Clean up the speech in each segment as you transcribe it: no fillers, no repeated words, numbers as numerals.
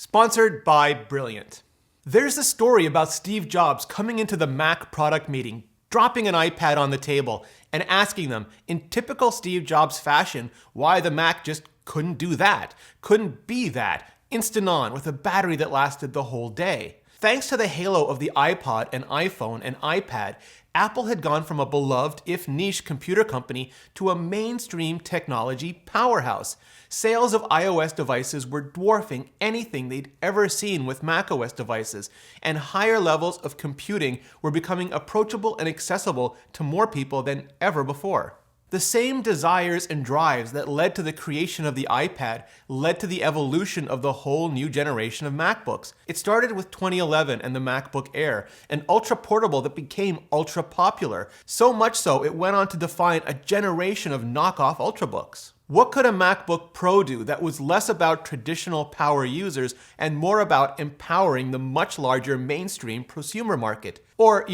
Sponsored by Brilliant. There's a story about Steve Jobs coming into the Mac product meeting, dropping an iPad on the table, and asking them, in typical Steve Jobs fashion, why the Mac just couldn't do that, couldn't be that, instant on with a battery that lasted the whole day. Thanks to the halo of the iPod and iPhone and iPad, Apple had gone from a beloved, if niche, computer company to a mainstream technology powerhouse. Sales of iOS devices were dwarfing anything they'd ever seen with macOS devices, and higher levels of computing were becoming approachable and accessible to more people than ever before. The same desires and drives that led to the creation of the iPad led to the evolution of the whole new generation of MacBooks. It started with 2011 and the MacBook Air, an ultra-portable that became ultra-popular, so much so it went on to define a generation of knockoff Ultrabooks. What could a MacBook Pro do that was less about traditional power users and more about empowering the much larger mainstream prosumer market? Or,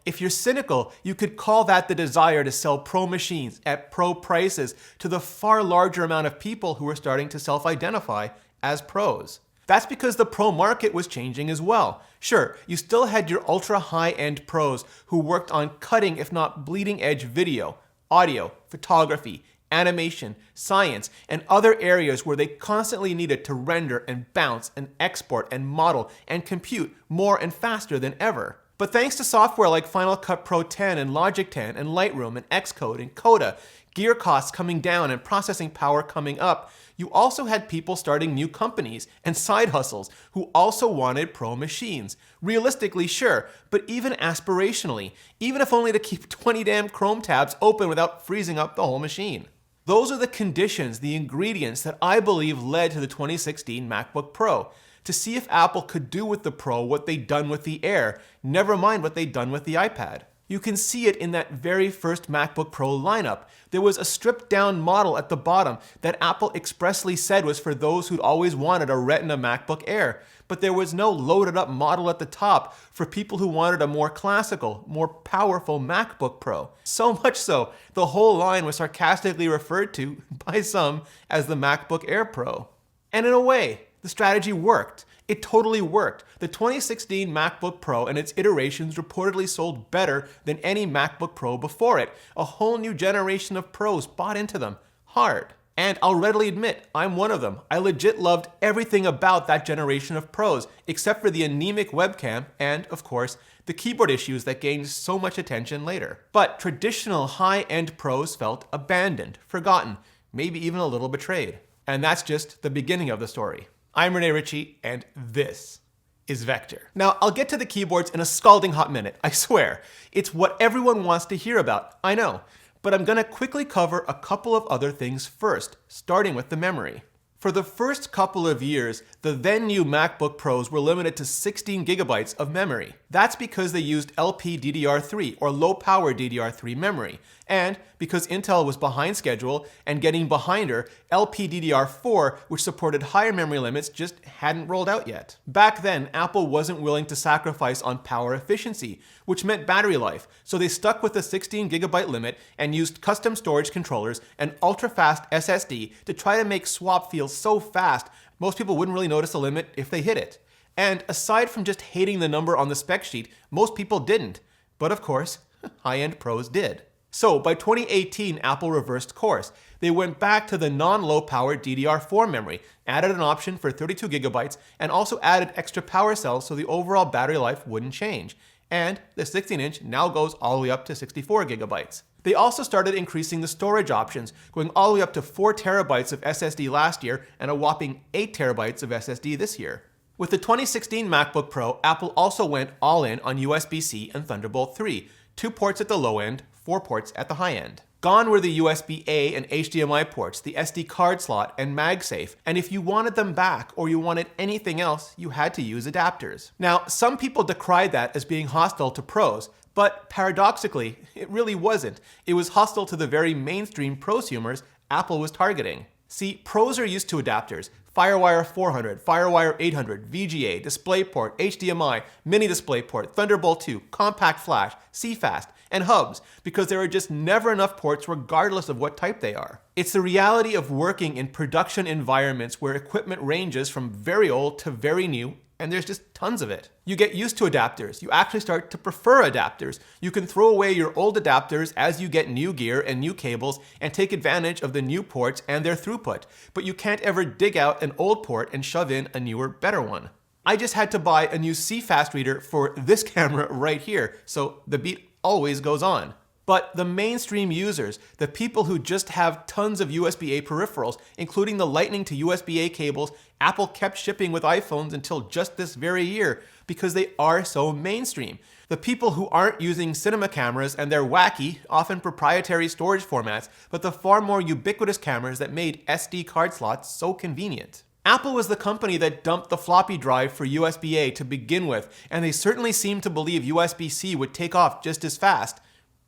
if you're cynical, you could call that the desire to sell pro machines at pro prices to the far larger amount of people who were starting to self-identify as pros. That's because the pro market was changing as well. Sure, you still had your ultra high-end pros who worked on cutting, if not bleeding-edge video, audio, photography, animation, science, and other areas where they constantly needed to render and bounce and export and model and compute more and faster than ever. But thanks to software like Final Cut Pro 10 and Logic 10 and Lightroom and Xcode and Coda, gear costs coming down and processing power coming up, you also had people starting new companies and side hustles who also wanted pro machines. Realistically, sure, but even aspirationally, even if only to keep 20 damn Chrome tabs open without freezing up the whole machine. Those are the conditions, the ingredients that I believe led to the 2016 MacBook Pro. To see if Apple could do with the Pro what they'd done with the Air, never mind what they'd done with the iPad. You can see it in that very first MacBook Pro lineup. There was a stripped down model at the bottom that Apple expressly said was for those who'd always wanted a Retina MacBook Air. But there was no loaded up model at the top for people who wanted a more classical, more powerful MacBook Pro. So much so, the whole line was sarcastically referred to by some as the MacBook Air Pro. And in a way, the strategy worked. It totally worked. The 2016 MacBook Pro and its iterations reportedly sold better than any MacBook Pro before it. A whole new generation of pros bought into them. Hard. And I'll readily admit, I'm one of them. I legit loved everything about that generation of pros, except for the anemic webcam and, of course, the keyboard issues that gained so much attention later. But traditional high-end pros felt abandoned, forgotten, maybe even a little betrayed. And that's just the beginning of the story. I'm Rene Ritchie, and this is Vector. Now, I'll get to the keyboards in a scalding hot minute, I swear. It's what everyone wants to hear about, I know. But I'm gonna quickly cover a couple of other things first, starting with the memory. For the first couple of years, the then new MacBook Pros were limited to 16 gigabytes of memory. That's because they used LPDDR3 or low power DDR3 memory. And because Intel was behind schedule and getting behind her, LPDDR4, which supported higher memory limits, just hadn't rolled out yet. Back then, Apple wasn't willing to sacrifice on power efficiency, which meant battery life, so they stuck with the 16 gigabyte limit and used custom storage controllers and ultra-fast SSD to try to make swap feel so fast, most people wouldn't really notice the limit if they hit it. And aside from just hating the number on the spec sheet, most people didn't. But of course, high-end pros did. So by 2018, Apple reversed course. They went back to the non-low power DDR4 memory, added an option for 32 gigabytes, and also added extra power cells so the overall battery life wouldn't change. And the 16-inch now goes all the way up to 64 gigabytes. They also started increasing the storage options, going all the way up to 4 terabytes of SSD last year and a whopping 8 terabytes of SSD this year. With the 2016 MacBook Pro, Apple also went all in on USB-C and Thunderbolt 3, 2 ports at the low end, 4 ports at the high end. Gone were the USB-A and HDMI ports, the SD card slot, and MagSafe, and if you wanted them back or you wanted anything else, you had to use adapters. Now, some people decried that as being hostile to pros, but paradoxically, it really wasn't. It was hostile to the very mainstream prosumers Apple was targeting. See, pros are used to adapters. FireWire 400, FireWire 800, VGA, DisplayPort, HDMI, Mini DisplayPort, Thunderbolt 2, Compact Flash, CFast, and hubs, because there are just never enough ports regardless of what type they are. It's the reality of working in production environments where equipment ranges from very old to very new, and there's just tons of it. You get used to adapters. You actually start to prefer adapters. You can throw away your old adapters as you get new gear and new cables and take advantage of the new ports and their throughput, but you can't ever dig out an old port and shove in a newer, better one. I just had to buy a new CFast reader for this camera right here, so the beat always goes on. But the mainstream users, the people who just have tons of USB-A peripherals, including the Lightning to USB-A cables, Apple kept shipping with iPhones until just this very year because they are so mainstream. The people who aren't using cinema cameras and their wacky, often proprietary storage formats, but the far more ubiquitous cameras that made SD card slots so convenient. Apple was the company that dumped the floppy drive for USB-A to begin with, and they certainly seemed to believe USB-C would take off just as fast.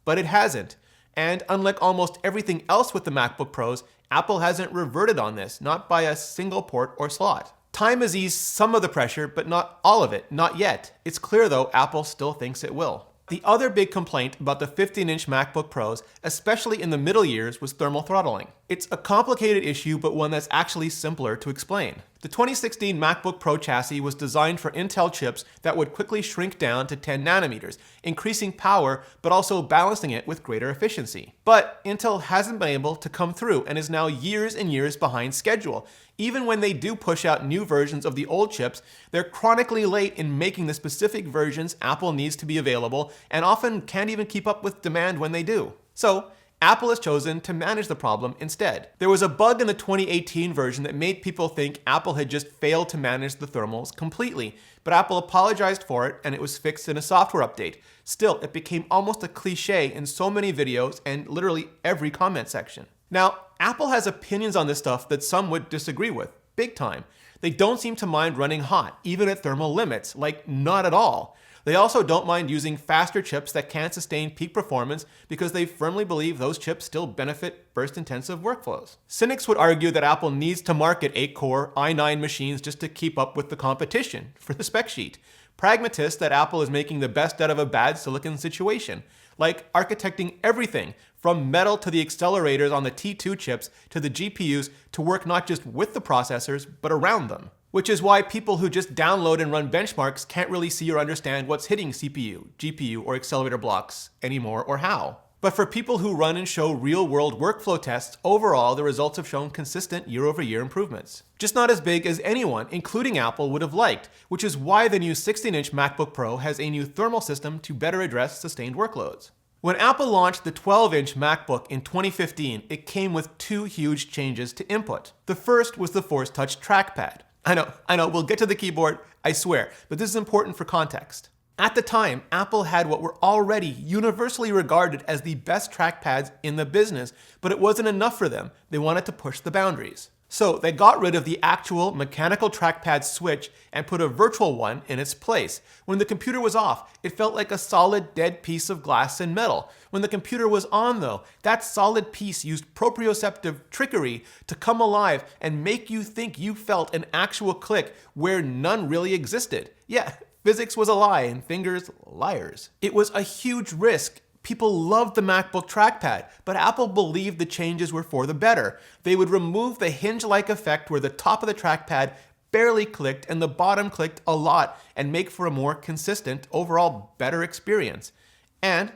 But it hasn't. And unlike almost everything else with the MacBook Pros, Apple hasn't reverted on this, not by a single port or slot. Time has eased some of the pressure, but not all of it, not yet. It's clear though, Apple still thinks it will. The other big complaint about the 15-inch MacBook Pros, especially in the middle years, was thermal throttling. It's a complicated issue, but one that's actually simpler to explain. The 2016 MacBook Pro chassis was designed for Intel chips that would quickly shrink down to 10 nanometers, increasing power, but also balancing it with greater efficiency. But Intel hasn't been able to come through and is now years and years behind schedule. Even when they do push out new versions of the old chips, they're chronically late in making the specific versions Apple needs to be available, and often can't even keep up with demand when they do. So, Apple has chosen to manage the problem instead. There was a bug in the 2018 version that made people think Apple had just failed to manage the thermals completely, but Apple apologized for it and it was fixed in a software update. Still, it became almost a cliche in so many videos and literally every comment section. Now, Apple has opinions on this stuff that some would disagree with, big time. They don't seem to mind running hot, even at thermal limits, like not at all. They also don't mind using faster chips that can't sustain peak performance because they firmly believe those chips still benefit burst-intensive workflows. Cynics would argue that Apple needs to market 8-core i9 machines just to keep up with the competition for the spec sheet. Pragmatists that Apple is making the best out of a bad silicon situation, like architecting everything from metal to the accelerators on the T2 chips to the GPUs to work not just with the processors, but around them. Which is why people who just download and run benchmarks can't really see or understand what's hitting CPU, GPU, or accelerator blocks anymore or how. But for people who run and show real-world workflow tests, overall the results have shown consistent year-over-year improvements. Just not as big as anyone, including Apple, would have liked, which is why the new 16-inch MacBook Pro has a new thermal system to better address sustained workloads. When Apple launched the 12-inch MacBook in 2015, it came with two huge changes to input. The first was the Force Touch trackpad. I know, we'll get to the keyboard, I swear, but this is important for context. At the time, Apple had what were already universally regarded as the best trackpads in the business, but it wasn't enough for them. They wanted to push the boundaries. So they got rid of the actual mechanical trackpad switch and put a virtual one in its place. When the computer was off, it felt like a solid dead piece of glass and metal. When the computer was on though, that solid piece used proprioceptive trickery to come alive and make you think you felt an actual click where none really existed. Yeah, physics was a lie and fingers liars. It was a huge risk. People loved the MacBook trackpad, but Apple believed the changes were for the better. They would remove the hinge-like effect where the top of the trackpad barely clicked and the bottom clicked a lot and make for a more consistent, overall better experience. And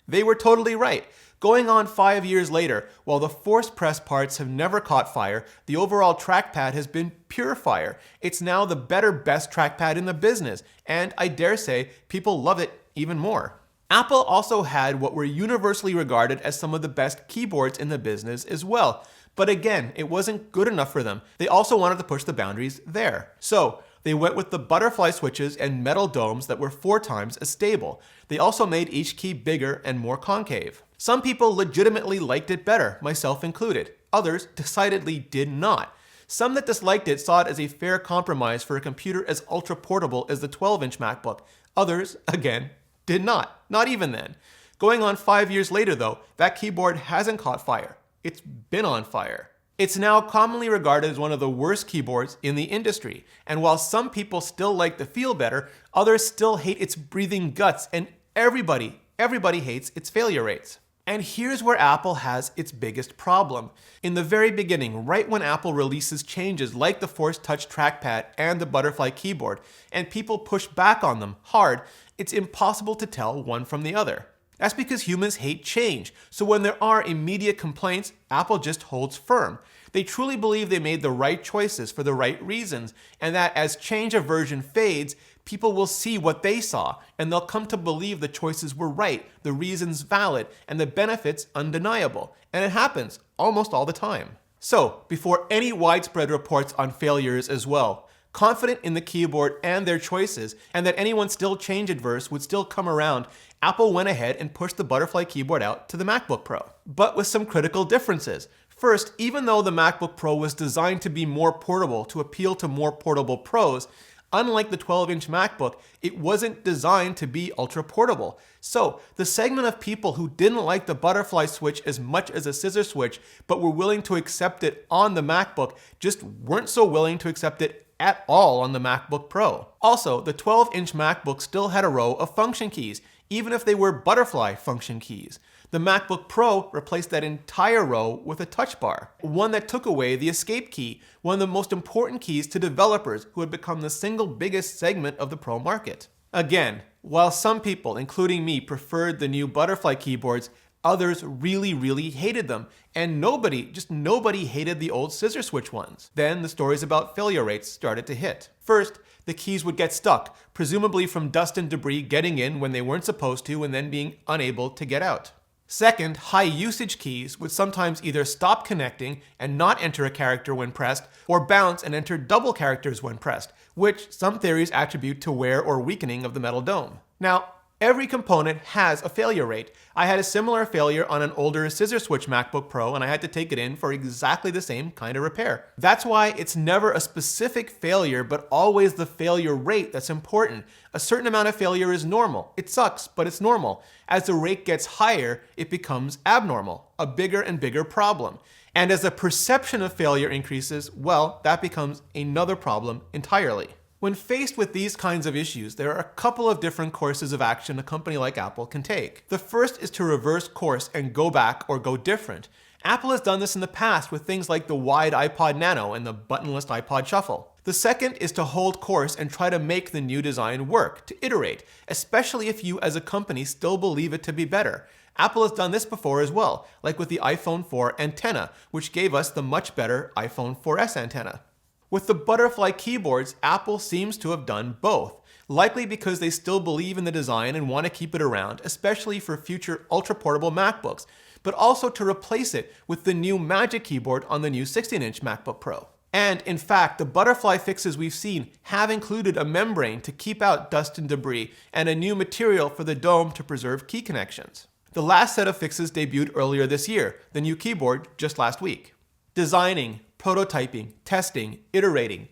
they were totally right. Going on 5 years later, while the force press parts have never caught fire, the overall trackpad has been pure fire. It's now the best trackpad in the business, and I dare say people love it even more. Apple also had what were universally regarded as some of the best keyboards in the business as well. But again, it wasn't good enough for them. They also wanted to push the boundaries there. So they went with the butterfly switches and metal domes that were 4 times as stable. They also made each key bigger and more concave. Some people legitimately liked it better, myself included. Others decidedly did not. Some that disliked it saw it as a fair compromise for a computer as ultra portable as the 12-inch MacBook. Others, again, did not. Not even then. Going on 5 years later though, that keyboard hasn't caught fire. It's been on fire. It's now commonly regarded as one of the worst keyboards in the industry. And while some people still like the feel better, others still hate its breathing guts, and everybody everybody hates its failure rates. And here's where Apple has its biggest problem. In the very beginning, right when Apple releases changes like the Force Touch trackpad and the butterfly keyboard, and people push back on them hard, it's impossible to tell one from the other. That's because humans hate change, so when there are immediate complaints, Apple just holds firm. They truly believe they made the right choices for the right reasons, and that as change of version fades, people will see what they saw, and they'll come to believe the choices were right, the reasons valid, and the benefits undeniable. And it happens almost all the time. So, before any widespread reports on failures as well, confident in the keyboard and their choices, and that anyone still change adverse would still come around, Apple went ahead and pushed the butterfly keyboard out to the MacBook Pro. But with some critical differences. First, even though the MacBook Pro was designed to be more portable to appeal to more portable pros, unlike the 12-inch MacBook, it wasn't designed to be ultra portable. So, the segment of people who didn't like the butterfly switch as much as a scissor switch, but were willing to accept it on the MacBook, just weren't so willing to accept it at all on the MacBook Pro. Also, the 12-inch MacBook still had a row of function keys, even if they were butterfly function keys. The MacBook Pro replaced that entire row with a touch bar, one that took away the escape key, one of the most important keys to developers who had become the single biggest segment of the Pro market. Again, while some people, including me, preferred the new butterfly keyboards, others really hated them, and nobody hated the old scissor switch ones. Then the stories about failure rates started to hit. First, the keys would get stuck, presumably from dust and debris getting in when they weren't supposed to and then being unable to get out. Second, high usage keys would sometimes either stop connecting and not enter a character when pressed, or bounce and enter double characters when pressed, which some theories attribute to wear or weakening of the metal dome. Now, every component has a failure rate. I had a similar failure on an older scissor switch MacBook Pro, and I had to take it in for exactly the same kind of repair. That's why it's never a specific failure, but always the failure rate that's important. A certain amount of failure is normal. It sucks, but it's normal. As the rate gets higher, it becomes abnormal, a bigger and bigger problem. And as the perception of failure increases, well, that becomes another problem entirely. When faced with these kinds of issues, there are a couple of different courses of action a company like Apple can take. The first is to reverse course and go back or go different. Apple has done this in the past with things like the wide iPod Nano and the buttonless iPod Shuffle. The second is to hold course and try to make the new design work, to iterate, especially if you as a company still believe it to be better. Apple has done this before as well, like with the iPhone 4 antenna, which gave us the much better iPhone 4S antenna. With the butterfly keyboards, Apple seems to have done both, likely because they still believe in the design and want to keep it around, especially for future ultra-portable MacBooks, but also to replace it with the new Magic Keyboard on the new 16-inch MacBook Pro. And in fact, the butterfly fixes we've seen have included a membrane to keep out dust and debris, and a new material for the dome to preserve key connections. The last set of fixes debuted earlier this year, the new keyboard just last week. Designing, prototyping, testing, iterating,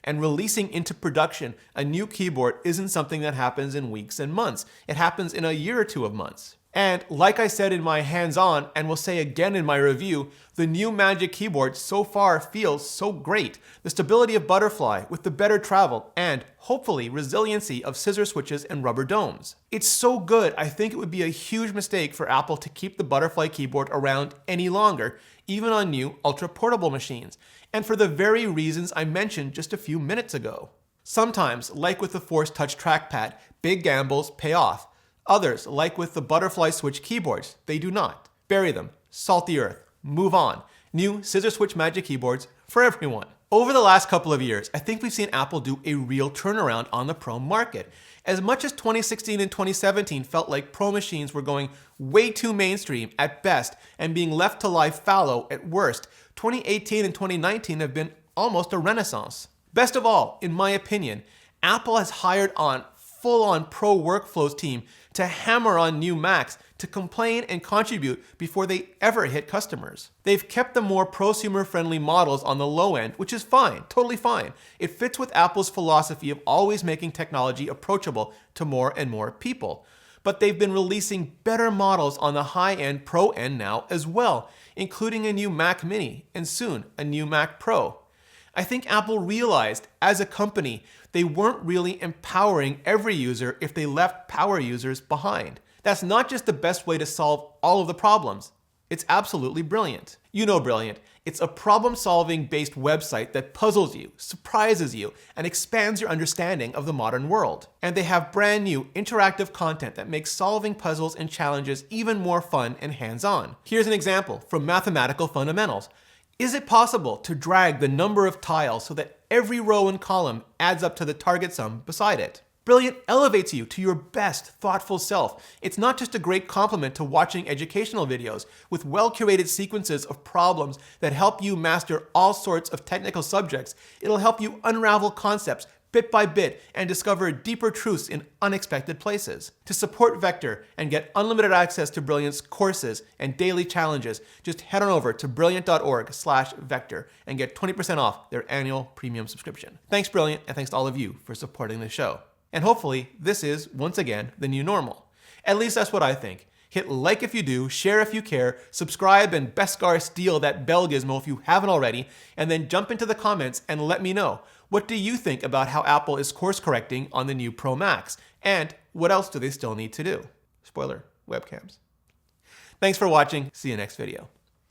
and releasing into production a new keyboard isn't something that happens in weeks and months. It happens in a year or two of months. And like I said in my hands-on, and will say again in my review, the new Magic Keyboard so far feels so great. The stability of butterfly with the better travel and, hopefully, resiliency of scissor switches and rubber domes. It's so good, I think it would be a huge mistake for Apple to keep the butterfly keyboard around any longer, even on new ultra-portable machines, and for the very reasons I mentioned just a few minutes ago. Sometimes, like with the Force Touch trackpad, big gambles pay off. Others, like with the butterfly switch keyboards, they do not. Bury them, salt the earth, move on. New scissor switch Magic Keyboards for everyone. Over the last couple of years, I think we've seen Apple do a real turnaround on the Pro market. As much as 2016 and 2017 felt like Pro machines were going way too mainstream at best and being left to lie fallow at worst, 2018 and 2019 have been almost a renaissance. Best of all, in my opinion, Apple has hired on full-on Pro workflows team to hammer on new Macs, to complain and contribute before they ever hit customers. They've kept the more prosumer-friendly models on the low end, which is fine, totally fine. It fits with Apple's philosophy of always making technology approachable to more and more people. But they've been releasing better models on the high-end Pro end now as well, including a new Mac Mini and soon a new Mac Pro. I think Apple realized, as a company, they weren't really empowering every user if they left power users behind. That's not just the best way to solve all of the problems. It's absolutely brilliant. You know Brilliant. It's a problem-solving based website that puzzles you, surprises you, and expands your understanding of the modern world. And they have brand new interactive content that makes solving puzzles and challenges even more fun and hands-on. Here's an example from Mathematical Fundamentals. Is it possible to drag the number of tiles so that every row and column adds up to the target sum beside it? Brilliant elevates you to your best, thoughtful self. It's not just a great complement to watching educational videos with well-curated sequences of problems that help you master all sorts of technical subjects. It'll help you unravel concepts bit by bit and discover deeper truths in unexpected places. To support Vector and get unlimited access to Brilliant's courses and daily challenges, just head on over to brilliant.org/vector and get 20% off their annual premium subscription. Thanks, Brilliant, and thanks to all of you for supporting the show. And hopefully, this is, once again, the new normal. At least that's what I think. Hit like if you do, share if you care, subscribe, and Beskar steal that bell gizmo if you haven't already, and then jump into the comments and let me know. What do you think about how Apple is course correcting on the new Pro Max? And what else do they still need to do? Spoiler, webcams. Thanks for watching. See you next video.